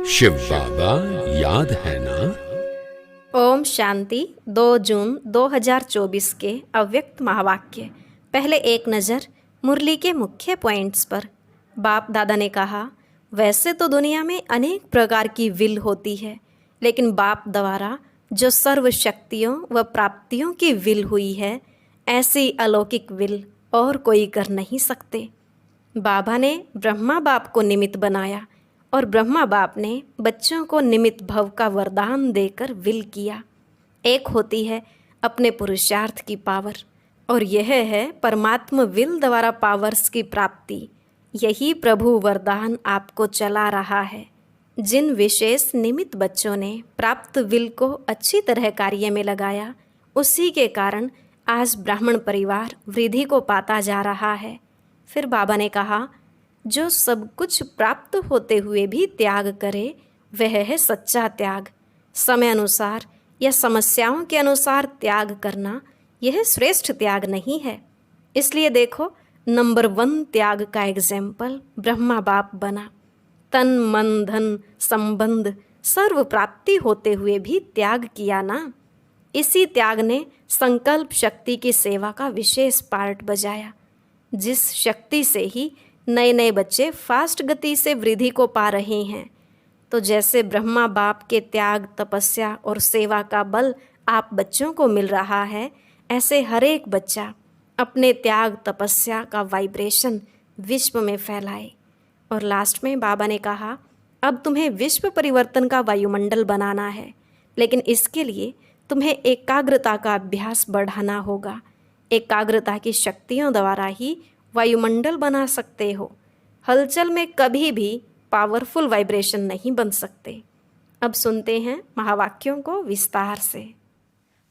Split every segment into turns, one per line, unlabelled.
शिव बाबा याद है ना।
ओम शांति। 2 जून 2024 के अव्यक्त महावाक्य। पहले एक नज़र मुरली के मुख्य पॉइंट्स पर। बाप दादा ने कहा, वैसे तो दुनिया में अनेक प्रकार की विल होती है, लेकिन बाप द्वारा जो सर्व शक्तियों व प्राप्तियों की विल हुई है, ऐसी अलौकिक विल और कोई कर नहीं सकते। बाबा ने ब्रह्मा बाप को निमित्त बनाया और ब्रह्मा बाप ने बच्चों को निमित्त भव का वरदान देकर विल किया। एक होती है अपने पुरुषार्थ की पावर और यह है परमात्मा विल द्वारा पावर्स की प्राप्ति। यही प्रभु वरदान आपको चला रहा है। जिन विशेष निमित्त बच्चों ने प्राप्त विल को अच्छी तरह कार्य में लगाया, उसी के कारण आज ब्राह्मण परिवार वृद्धि को पाता जा रहा है। फिर बाबा ने कहा, जो सब कुछ प्राप्त होते हुए भी त्याग करे, वह है सच्चा त्याग। समय अनुसार या समस्याओं के अनुसार त्याग करना, यह श्रेष्ठ त्याग नहीं है। इसलिए देखो, नंबर 1 त्याग का एग्जाम्पल ब्रह्मा बाप बना। तन मन धन संबंध सर्व प्राप्ति होते हुए भी त्याग किया ना। इसी त्याग ने संकल्प शक्ति की सेवा का विशेष पार्ट बजाया, जिस शक्ति से ही नए नए बच्चे फास्ट गति से वृद्धि को पा रहे हैं। तो जैसे ब्रह्मा बाप के त्याग, तपस्या और सेवा का बल आप बच्चों को मिल रहा है, ऐसे हर एक बच्चा अपने त्याग तपस्या का वाइब्रेशन विश्व में फैलाए। और लास्ट में बाबा ने कहा, अब तुम्हें विश्व परिवर्तन का वायुमंडल बनाना है, लेकिन इसके लिए तुम्हें एकाग्रता का अभ्यास बढ़ाना होगा। एकाग्रता की शक्तियों द्वारा ही वायुमंडल बना सकते हो। हलचल में कभी भी पावरफुल वाइब्रेशन नहीं बन सकते। अब सुनते हैं महावाक्यों को विस्तार से।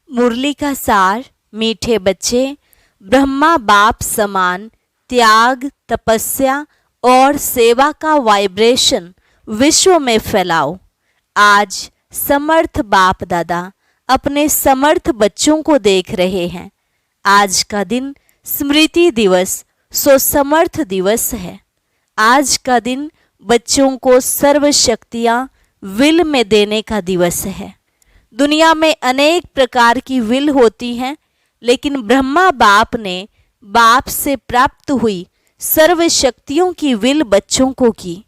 मुरली का सार। मीठे बच्चे, ब्रह्मा बाप समान त्याग, तपस्या और सेवा का वाइब्रेशन विश्व में फैलाओ। आज समर्थ बाप दादा अपने समर्थ बच्चों को देख रहे हैं। आज का दिन स्मृति दिवस सो समर्थ दिवस है। आज का दिन बच्चों को सर्व शक्तियाँ विल में देने का दिवस है। दुनिया में अनेक प्रकार की विल होती हैं, लेकिन ब्रह्मा बाप ने बाप से प्राप्त हुई सर्व शक्तियों की विल बच्चों को की।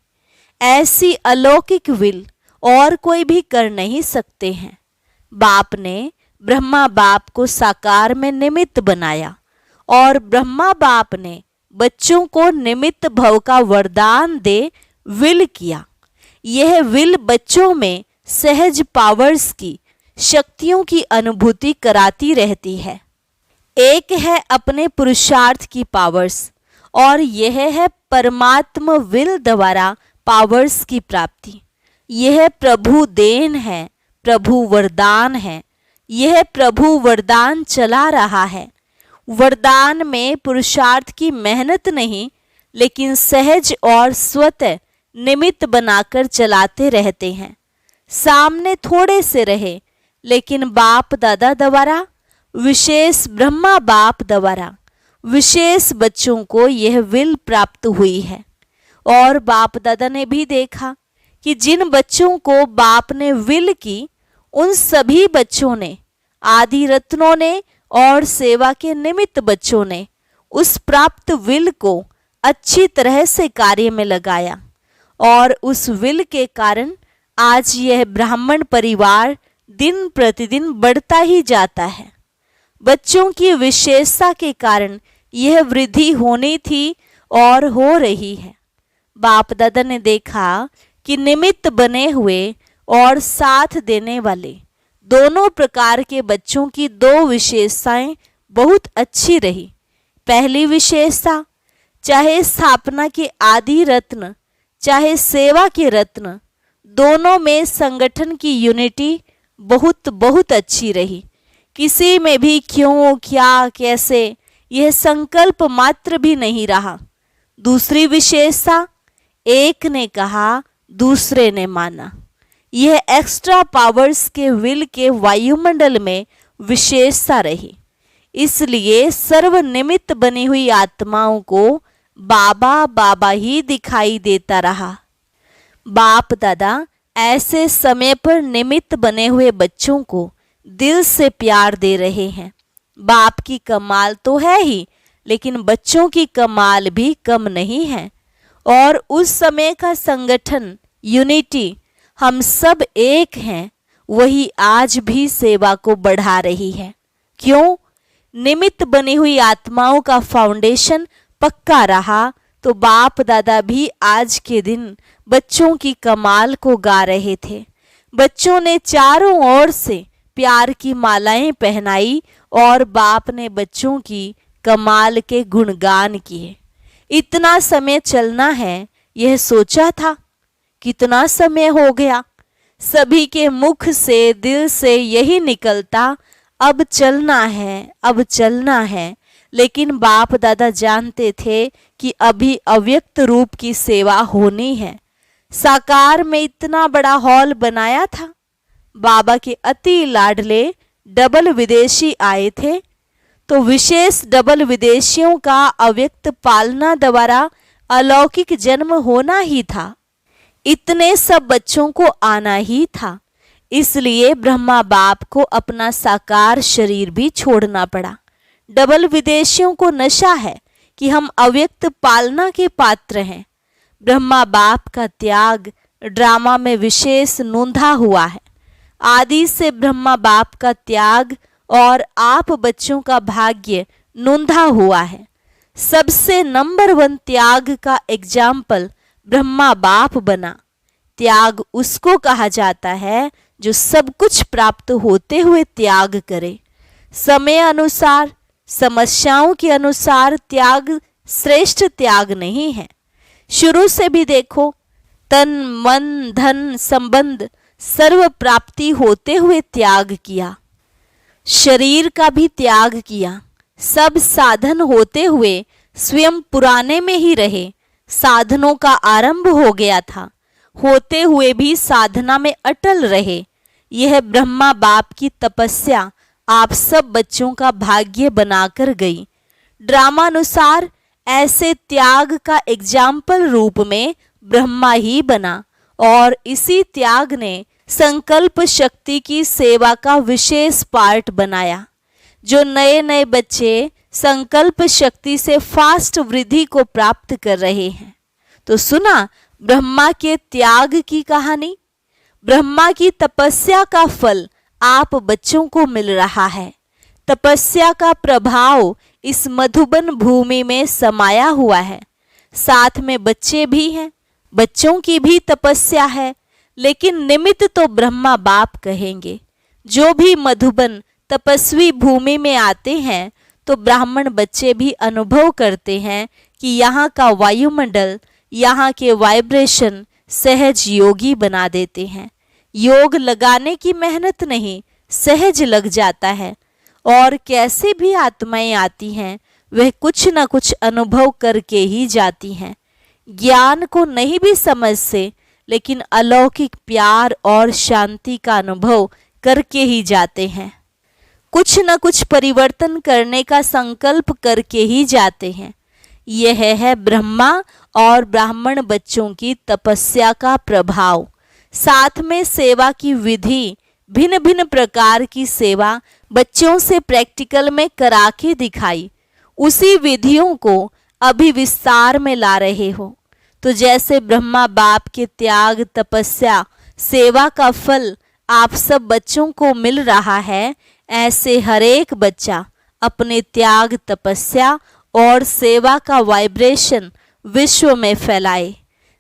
ऐसी अलौकिक विल और कोई भी कर नहीं सकते हैं। बाप ने ब्रह्मा बाप को साकार में निमित्त बनाया और ब्रह्मा बाप ने बच्चों को निमित्त भव का वरदान दे विल किया। यह विल बच्चों में सहज पावर्स की शक्तियों की अनुभूति कराती रहती है। एक है अपने पुरुषार्थ की पावर्स और यह है परमात्मा विल द्वारा पावर्स की प्राप्ति। यह प्रभु देन है, प्रभु वरदान है। यह प्रभु वरदान चला रहा है। वरदान में पुरुषार्थ की मेहनत नहीं, लेकिन सहज और स्वतः निमित्त बनाकर चलाते रहते हैं। सामने थोड़े से रहे, लेकिन बाप दादा द्वारा, विशेष ब्रह्मा बाप द्वारा विशेष बच्चों को यह विल प्राप्त हुई है। और बाप दादा ने भी देखा कि जिन बच्चों को बाप ने विल की, उन सभी बच्चों ने, आदि रत्नों ने और सेवा के निमित्त बच्चों ने उस प्राप्त विल को अच्छी तरह से कार्य में लगाया। और उस विल के कारण आज यह ब्राह्मण परिवार दिन प्रतिदिन बढ़ता ही जाता है। बच्चों की विशेषता के कारण यह वृद्धि होनी थी और हो रही है। बाप दादा ने देखा कि निमित्त बने हुए और साथ देने वाले दोनों प्रकार के बच्चों की 2 विशेषताएं बहुत अच्छी रही। पहली विशेषता, चाहे स्थापना के आदि रत्न चाहे सेवा के रत्न, दोनों में संगठन की यूनिटी बहुत बहुत अच्छी रही। किसी में भी क्यों, क्या, कैसे, यह संकल्प मात्र भी नहीं रहा। दूसरी विशेषता, एक ने कहा दूसरे ने माना। यह एक्स्ट्रा पावर्स के विल के वायुमंडल में विशेषता रही। इसलिए सर्वनिमित्त बनी हुई आत्माओं को बाबा बाबा ही दिखाई देता रहा। बाप दादा ऐसे समय पर निमित्त बने हुए बच्चों को दिल से प्यार दे रहे हैं। बाप की कमाल तो है ही, लेकिन बच्चों की कमाल भी कम नहीं है। और उस समय का संगठन, यूनिटी, हम सब एक हैं, वही आज भी सेवा को बढ़ा रही है। क्यों? निमित्त बनी हुई आत्माओं का फाउंडेशन पक्का रहा तो बाप दादा भी आज के दिन बच्चों की कमाल को गा रहे थे। बच्चों ने चारों ओर से प्यार की मालाएं पहनाई और बाप ने बच्चों की कमाल के गुणगान किए। इतना समय चलना है, यह सोचा था? कितना समय हो गया। सभी के मुख से, दिल से यही निकलता, अब चलना है, अब चलना है। लेकिन बाप दादा जानते थे कि अभी अव्यक्त रूप की सेवा होनी है। साकार में इतना बड़ा हॉल बनाया था। बाबा के अति लाडले डबल विदेशी आए थे, तो विशेष डबल विदेशियों का अव्यक्त पालना द्वारा अलौकिक जन्म होना ही था। इतने सब बच्चों को आना ही था। इसलिए ब्रह्मा बाप को अपना साकार शरीर भी छोड़ना पड़ा। डबल विदेशियों को नशा है कि हम अव्यक्त पालना के पात्र हैं। ब्रह्मा बाप का त्याग ड्रामा में विशेष नोंधा हुआ है। आदि से ब्रह्मा बाप का त्याग और आप बच्चों का भाग्य नोंधा हुआ है। सबसे नंबर 1 त्याग का एग्जाम्पल ब्रह्मा बाप बना। त्याग उसको कहा जाता है जो सब कुछ प्राप्त होते हुए त्याग करे। समय अनुसार, समस्याओं के अनुसार त्याग श्रेष्ठ त्याग नहीं है। शुरू से भी देखो, तन मन धन संबंध सर्व प्राप्ति होते हुए त्याग किया। शरीर का भी त्याग किया। सब साधन होते हुए स्वयं पुराने में ही रहे। साधनों का आरंभ हो गया था, होते हुए भी साधना में अटल रहे। यह ब्रह्मा बाप की तपस्या आप सब बच्चों का भाग्य बनाकर गई। ड्रामानुसार ऐसे त्याग का एग्जाम्पल रूप में ब्रह्मा ही बना और इसी त्याग ने संकल्प शक्ति की सेवा का विशेष पार्ट बनाया। जो नए नए बच्चे संकल्प शक्ति से फास्ट वृद्धि को प्राप्त कर रहे हैं, तो सुना ब्रह्मा के त्याग की कहानी। ब्रह्मा की तपस्या का फल आप बच्चों को मिल रहा है। तपस्या का प्रभाव इस मधुबन भूमि में समाया हुआ है। साथ में बच्चे भी हैं, बच्चों की भी तपस्या है, लेकिन निमित्त तो ब्रह्मा बाप कहेंगे। जो भी मधुबन तपस्वी भूमि में आते हैं तो ब्राह्मण बच्चे भी अनुभव करते हैं कि यहाँ का वायुमंडल, यहाँ के वाइब्रेशन सहज योगी बना देते हैं। योग लगाने की मेहनत नहीं, सहज लग जाता है। और कैसे भी आत्माएं आती हैं, वह कुछ न कुछ अनुभव करके ही जाती हैं। ज्ञान को नहीं भी समझ से, लेकिन अलौकिक प्यार और शांति का अनुभव करके ही जाते हैं। कुछ न कुछ परिवर्तन करने का संकल्प करके ही जाते हैं। यह है ब्रह्मा और ब्राह्मण बच्चों की तपस्या का प्रभाव। साथ में सेवा की विधि, भिन्न भिन्न प्रकार की सेवा बच्चों से प्रैक्टिकल में करा के दिखाई। उसी विधियों को अभी विस्तार में ला रहे हो। तो जैसे ब्रह्मा बाप के त्याग, तपस्या, सेवा का फल आप सब बच्चों को मिल रहा है, ऐसे हर एक बच्चा अपने त्याग, तपस्या और सेवा का वाइब्रेशन विश्व में फैलाए।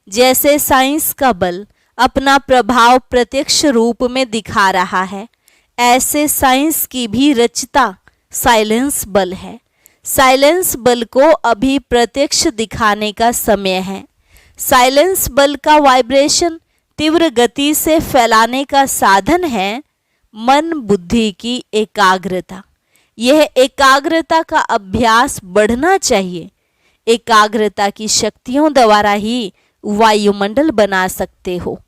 जैसे साइंस का बल अपना प्रभाव प्रत्यक्ष रूप में दिखा रहा है, ऐसे साइंस की भी रचता साइलेंस बल है। साइलेंस बल को अभी प्रत्यक्ष दिखाने का समय है। साइलेंस बल का वाइब्रेशन तीव्र गति से फैलाने का साधन है मन बुद्धि की एकाग्रता। यह एकाग्रता का अभ्यास बढ़ना चाहिए। एकाग्रता की शक्तियों द्वारा ही वायुमंडल बना सकते हो।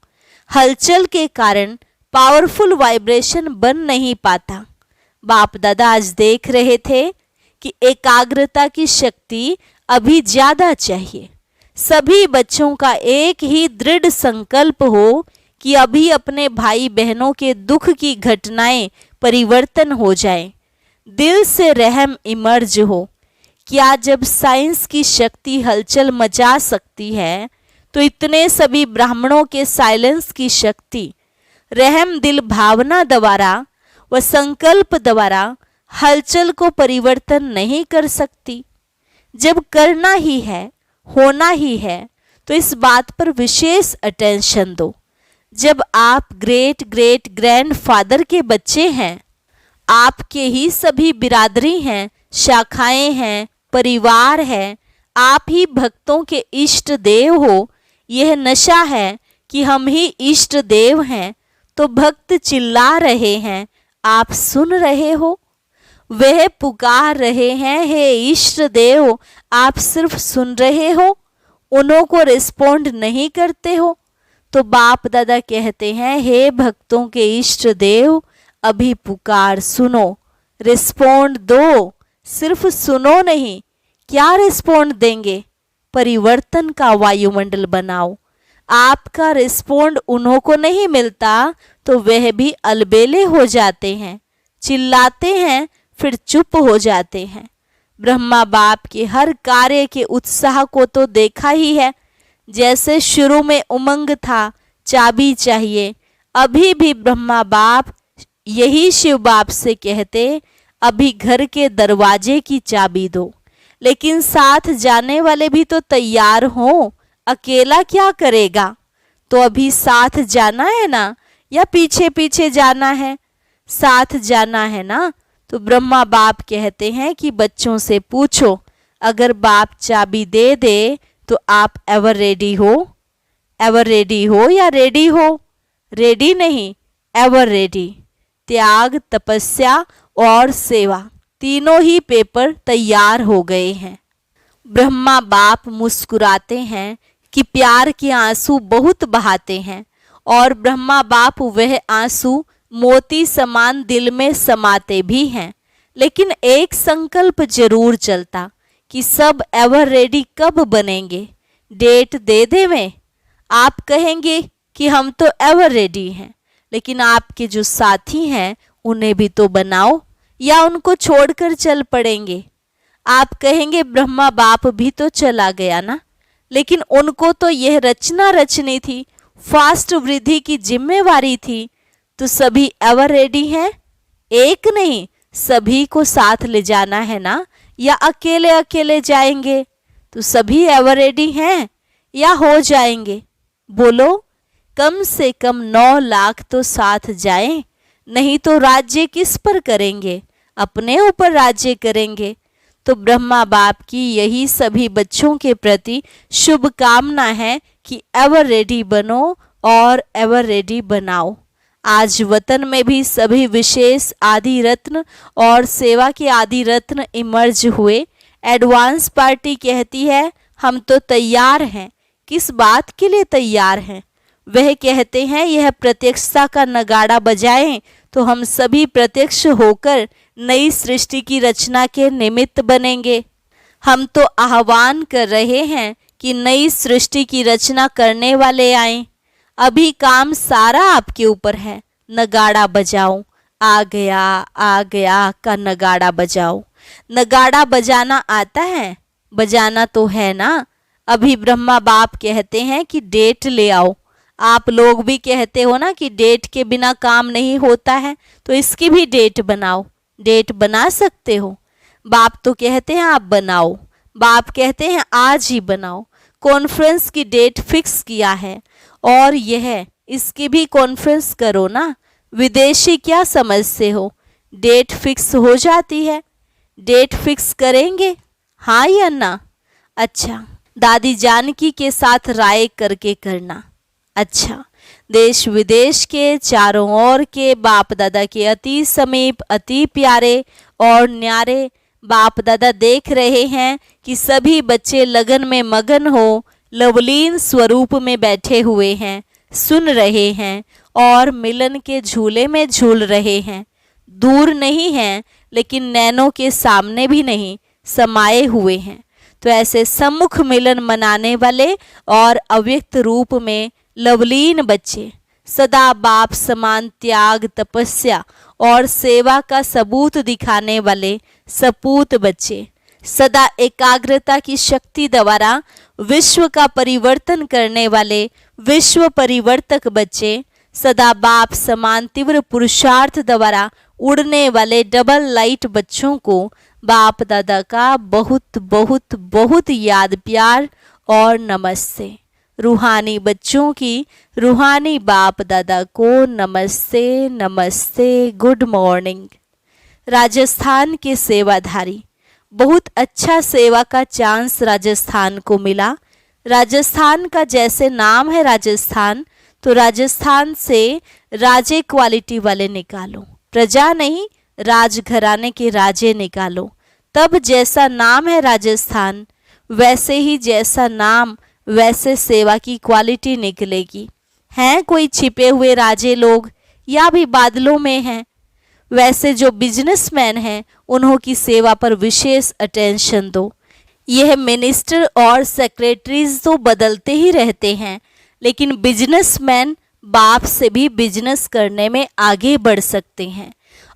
हलचल के कारण पावरफुल वाइब्रेशन बन नहीं पाता। बाप दादा आज देख रहे थे कि एकाग्रता की शक्ति अभी ज्यादा चाहिए। सभी बच्चों का एक ही दृढ़ संकल्प हो कि अभी अपने भाई बहनों के दुख की घटनाएं परिवर्तन हो जाएं, दिल से रहम इमर्ज हो। क्या जब साइंस की शक्ति हलचल मचा सकती है, तो इतने सभी ब्राह्मणों के साइलेंस की शक्ति रहम दिल भावना द्वारा व संकल्प द्वारा हलचल को परिवर्तन नहीं कर सकती। जब करना ही है, होना ही है, तो इस बात पर विशेष अटेंशन दो। जब आप ग्रेट ग्रेट ग्रैंडफादर के बच्चे हैं, आपके ही सभी बिरादरी हैं, शाखाएं हैं, परिवार है, आप ही भक्तों के इष्ट देव हो। यह नशा है कि हम ही इष्ट देव हैं, तो भक्त चिल्ला रहे हैं, आप सुन रहे हो। वह पुकार रहे हैं, हे इष्ट देव, आप सिर्फ सुन रहे हो, उन्हों को रिस्पोंड नहीं करते हो। तो बाप दादा कहते हैं, हे भक्तों के इष्ट देव, अभी पुकार सुनो, रिस्पोंड दो, सिर्फ सुनो नहीं। क्या रिस्पोंड देंगे? परिवर्तन का वायुमंडल बनाओ। आपका रिस्पोंड उन्हों को नहीं मिलता तो वह भी अलबेले हो जाते हैं, चिल्लाते हैं, फिर चुप हो जाते हैं। ब्रह्मा बाप के हर कार्य के उत्साह को तो देखा ही है। जैसे शुरू में उमंग था, चाबी चाहिए, अभी भी ब्रह्मा बाप यही शिव बाप से कहते, अभी घर के दरवाजे की चाबी दो। लेकिन साथ जाने वाले भी तो तैयार हों, अकेला क्या करेगा? तो अभी साथ जाना है ना, या पीछे पीछे जाना है? साथ जाना है ना। तो ब्रह्मा बाप कहते हैं कि बच्चों से पूछो, अगर बाप चाबी दे दे तो आप एवर रेडी हो? एवर रेडी हो या रेडी हो? रेडी नहीं, एवर रेडी। त्याग, तपस्या और सेवा, तीनों ही पेपर तैयार हो गए हैं। ब्रह्मा बाप मुस्कुराते हैं कि प्यार के आंसू बहुत बहाते हैं, और ब्रह्मा बाप वह आंसू मोती समान दिल में समाते भी हैं। लेकिन एक संकल्प जरूर चलता कि सब एवर रेडी कब बनेंगे? डेट दे देवें? आप कहेंगे कि हम तो एवर रेडी हैं, लेकिन आपके जो साथी हैं उन्हें भी तो बनाओ, या उनको छोड़कर चल पड़ेंगे? आप कहेंगे ब्रह्मा बाप भी तो चला गया ना, लेकिन उनको तो यह रचना रचनी थी, फास्ट वृद्धि की जिम्मेवारी थी। तो सभी एवर रेडी हैं? एक नहीं, सभी को साथ ले जाना है ना, या अकेले अकेले जाएंगे? तो सभी एवर रेडी हैं या हो जाएंगे? बोलो, कम से कम 9 लाख तो साथ जाएं, नहीं तो राज्य किस पर करेंगे? अपने ऊपर राज्य करेंगे। तो ब्रह्मा बाप की यही सभी बच्चों के प्रति शुभकामना है कि एवर रेडी बनो और एवर रेडी बनाओ। आज वतन में भी सभी विशेष आदि रत्न और सेवा के आदि रत्न इमर्ज हुए। एडवांस पार्टी कहती है, हम तो तैयार हैं। किस बात के लिए तैयार हैं? वह कहते हैं, यह प्रत्यक्षता का नगाड़ा बजाएं तो हम सभी प्रत्यक्ष होकर नई सृष्टि की रचना के निमित्त बनेंगे। हम तो आह्वान कर रहे हैं कि नई सृष्टि की रचना करने वाले आएं। अभी काम सारा आपके ऊपर है, नगाड़ा बजाओ। आ गया का नगाड़ा बजाओ। नगाड़ा बजाना आता है? बजाना तो है ना। अभी ब्रह्मा बाप कहते हैं कि डेट ले आओ। आप लोग भी कहते हो ना कि डेट के बिना काम नहीं होता है, तो इसकी भी डेट बनाओ। डेट बना सकते हो? बाप तो कहते हैं आप बनाओ। बाप कहते हैं आज ही बनाओ। कॉन्फ्रेंस की डेट फिक्स किया है, और यह इसकी भी कॉन्फ्रेंस करो ना। विदेशी क्या समझते हो? डेट फिक्स हो जाती है। डेट फिक्स करेंगे, हाँ या ना? अच्छा, दादी जानकी के साथ राय करके करना। अच्छा, देश विदेश के चारों ओर के बाप दादा के अति समीप, अति प्यारे और न्यारे बाप दादा देख रहे हैं कि सभी बच्चे लगन में मगन हो, लवलीन स्वरूप में बैठे हुए हैं, सुन रहे हैं और मिलन के झूले में झूल रहे हैं। दूर नहीं हैं, लेकिन नैनों के सामने भी नहीं, समाये हुए हैं। तो ऐसे सम्मुख मिलन मनाने वाले और अव्यक्त रूप में लवलीन बच्चे सदा बाप समान त्याग, तपस्या और सेवा का सबूत दिखाने वाले सपूत बच्चे, सदा एकाग्रता की शक्ति द्वारा विश्व का परिवर्तन करने वाले विश्व परिवर्तक बच्चे, सदा बाप समान तीव्र पुरुषार्थ द्वारा उड़ने वाले डबल लाइट बच्चों को बाप दादा का बहुत बहुत बहुत याद, प्यार और नमस्ते। रूहानी बच्चों की रूहानी बाप दादा को नमस्ते नमस्ते, गुड मॉर्निंग। राजस्थान के सेवाधारी, बहुत अच्छा सेवा का चांस राजस्थान को मिला। राजस्थान का जैसे नाम है राजस्थान, तो राजस्थान से राजे क्वालिटी वाले निकालो, प्रजा नहीं राजघराने के राजे निकालो। तब जैसा नाम है राजस्थान, वैसे ही जैसा नाम वैसे सेवा की क्वालिटी निकलेगी। हैं कोई छिपे हुए राजे लोग या भी बादलों में हैं, वैसे जो बिजनेसमैन हैं उन्हों की सेवा पर विशेष अटेंशन दो। यह मिनिस्टर और सेक्रेटरीज तो बदलते ही रहते हैं, लेकिन बिजनेसमैन बाप से भी बिजनेस करने में आगे बढ़ सकते हैं।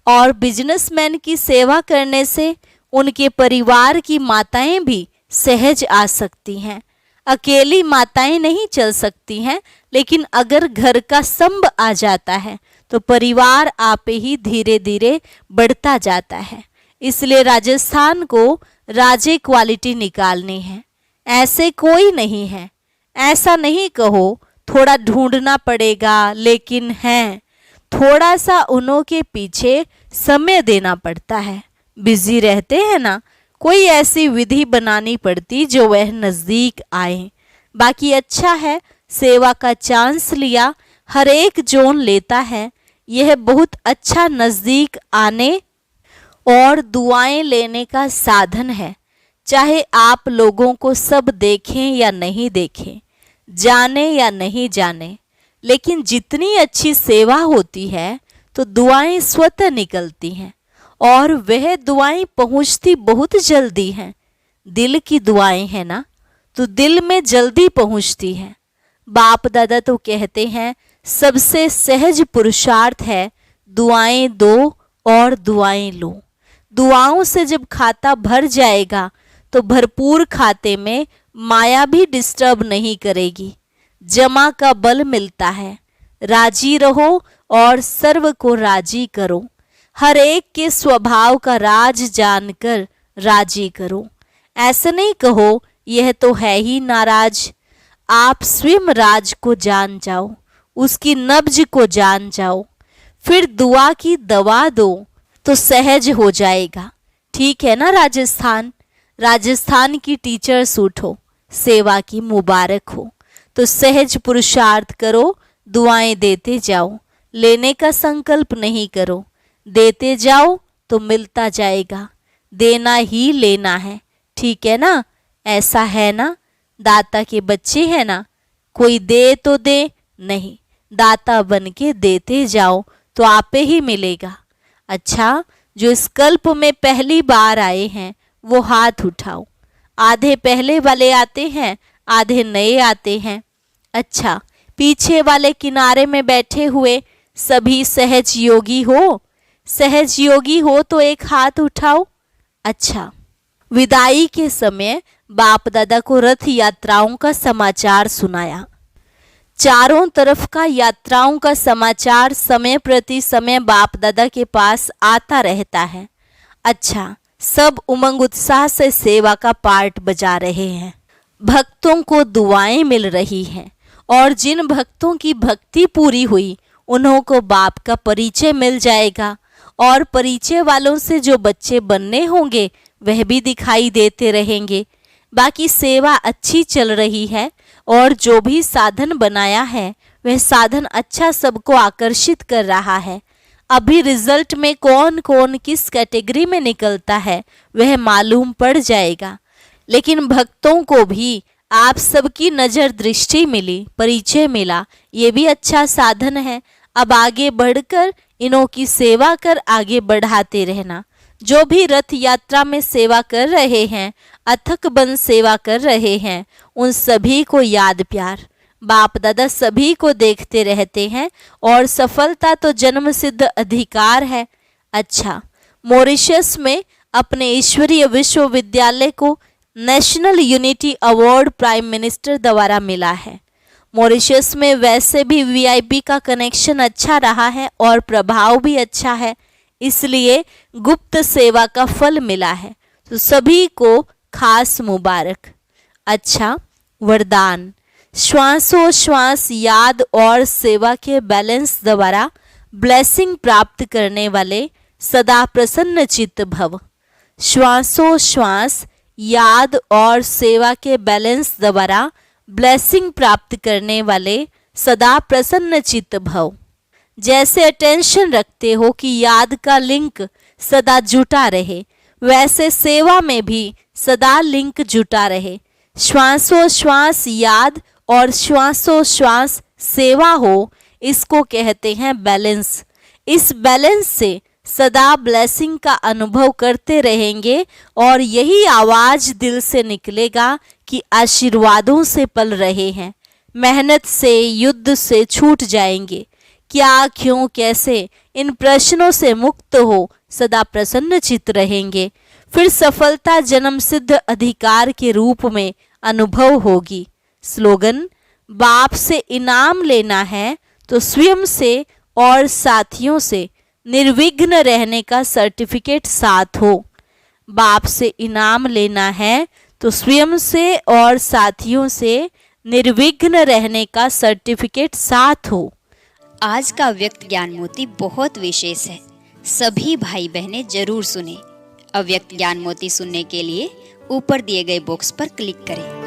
और बिजनेसमैन की सेवा करने से उनके परिवार की माताएं भी सहज आ सकती हैं। अकेली माताएं नहीं चल सकती हैं, लेकिन अगर घर का स्तंभ आ जाता है तो परिवार आपे ही धीरे धीरे बढ़ता जाता है। इसलिए राजस्थान को राजे क्वालिटी निकालनी है। ऐसे कोई नहीं है, ऐसा नहीं कहो थोड़ा ढूंढना पड़ेगा, लेकिन हैं थोड़ा सा उन्हों के पीछे समय देना पड़ता है। बिजी रहते हैं ना, कोई ऐसी विधि बनानी पड़ती जो वह नज़दीक आए। बाकी अच्छा है, सेवा का चांस लिया, हर एक जोन लेता है। यह बहुत अच्छा नज़दीक आने और दुआएं लेने का साधन है। चाहे आप लोगों को सब देखें या नहीं देखें, जाने या नहीं जाने, लेकिन जितनी अच्छी सेवा होती है तो दुआएं स्वतः निकलती हैं और वह दुआएं पहुंचती बहुत जल्दी हैं। दिल की दुआएं हैं ना, तो दिल में जल्दी पहुंचती हैं। बाप दादा तो कहते हैं सबसे सहज पुरुषार्थ है दुआएं दो और दुआएं लो। दुआओं से जब खाता भर जाएगा तो भरपूर खाते में माया भी डिस्टर्ब नहीं करेगी। जमा का बल मिलता है। राजी रहो और सर्व को राजी करो। हर एक के स्वभाव का राज जानकर राजी करो। ऐसे नहीं कहो यह तो है ही नाराज। आप स्वयं राज को जान जाओ, उसकी नब्ज को जान जाओ, फिर दुआ की दवा दो तो सहज हो जाएगा। ठीक है ना राजस्थान? राजस्थान की टीचर्स उठो, सेवा की मुबारक हो। तो सहज पुरुषार्थ करो, दुआएं देते जाओ। लेने का संकल्प नहीं करो, देते जाओ तो मिलता जाएगा। देना ही लेना है, ठीक है ना? ऐसा है ना? दाता के बच्चे हैं ना, कोई दे तो दे, नहीं दाता बन के देते जाओ तो आपे ही मिलेगा। अच्छा, जो इस कल्प में पहली बार आए हैं वो हाथ उठाओ। आधे पहले वाले आते हैं, आधे नए आते हैं। अच्छा, पीछे वाले किनारे में बैठे हुए सभी सहज योगी हो? सहज योगी हो तो एक हाथ उठाओ। अच्छा, विदाई के समय बाप दादा को रथ यात्राओं का समाचार सुनाया। चारों तरफ का यात्राओं का समाचार समय प्रति समय बाप दादा के पास आता रहता है। अच्छा, सब उमंग उत्साह से सेवा का पार्ट बजा रहे हैं। भक्तों को दुआएं मिल रही हैं और जिन भक्तों की भक्ति पूरी हुई उन्हों को बाप का परिचय मिल जाएगा और परिचय वालों से जो बच्चे बनने होंगे वह भी दिखाई देते रहेंगे। बाकी सेवा अच्छी चल रही है और जो भी साधन बनाया है वह साधन अच्छा सबको आकर्षित कर रहा है। अभी रिजल्ट में कौन कौन किस कैटेगरी में निकलता है वह मालूम पड़ जाएगा, लेकिन भक्तों को भी आप सबकी नज़र दृष्टि मिली, परिचय मिला, ये भी अच्छा साधन है। अब आगे बढ़कर इन्हों की सेवा कर आगे बढ़ाते रहना। जो भी रथ यात्रा में सेवा कर रहे हैं, अथक बन सेवा कर रहे हैं, उन सभी को याद प्यार। बाप दादा सभी को देखते रहते हैं और सफलता तो जन्मसिद्ध अधिकार है। अच्छा, मॉरिशस में अपने ईश्वरीय विश्वविद्यालय को national unity award prime minister द्वारा मिला है। मॉरिशस में वैसे भी वीआईपी का कनेक्शन अच्छा रहा है और प्रभाव भी अच्छा है, इसलिए गुप्त सेवा का फल मिला है। तो सभी को खास मुबारक। अच्छा, वरदान। श्वासोश्वास याद और सेवा के बैलेंस द्वारा ब्लेसिंग प्राप्त करने वाले सदा प्रसन्न चित्त भव। श्वासोश्वास याद और सेवा के बैलेंस द्वारा ब्लेसिंग प्राप्त करने वाले सदा प्रसन्न चित्त भव। जैसे अटेंशन रखते हो कि याद का लिंक सदा जुटा रहे, वैसे सेवा में भी सदा लिंक जुटा रहे। श्वासोश्वास याद और श्वासोश्वास सेवा हो, इसको कहते हैं बैलेंस। इस बैलेंस से सदा ब्लेसिंग का अनुभव करते रहेंगे और यही आवाज दिल से निकलेगा कि आशीर्वादों से पल रहे हैं, मेहनत से युद्ध से छूट जाएंगे। क्या, क्यों, कैसे, इन प्रश्नों से मुक्त हो सदा प्रसन्न चित्त रहेंगे। फिर सफलता जन्म सिद्ध अधिकार के रूप में अनुभव होगी। स्लोगन। बाप से इनाम लेना है तो स्वयं से और साथियों से निर्विघ्न रहने का सर्टिफिकेट साथ हो। बाप से इनाम लेना है तो स्वयं से और साथियों से निर्विघ्न रहने का सर्टिफिकेट साथ हो।
आज का अव्यक्त ज्ञान मोती बहुत विशेष है, सभी भाई बहनें जरूर सुने। अव्यक्त ज्ञान मोती सुनने के लिए ऊपर दिए गए बॉक्स पर क्लिक करें।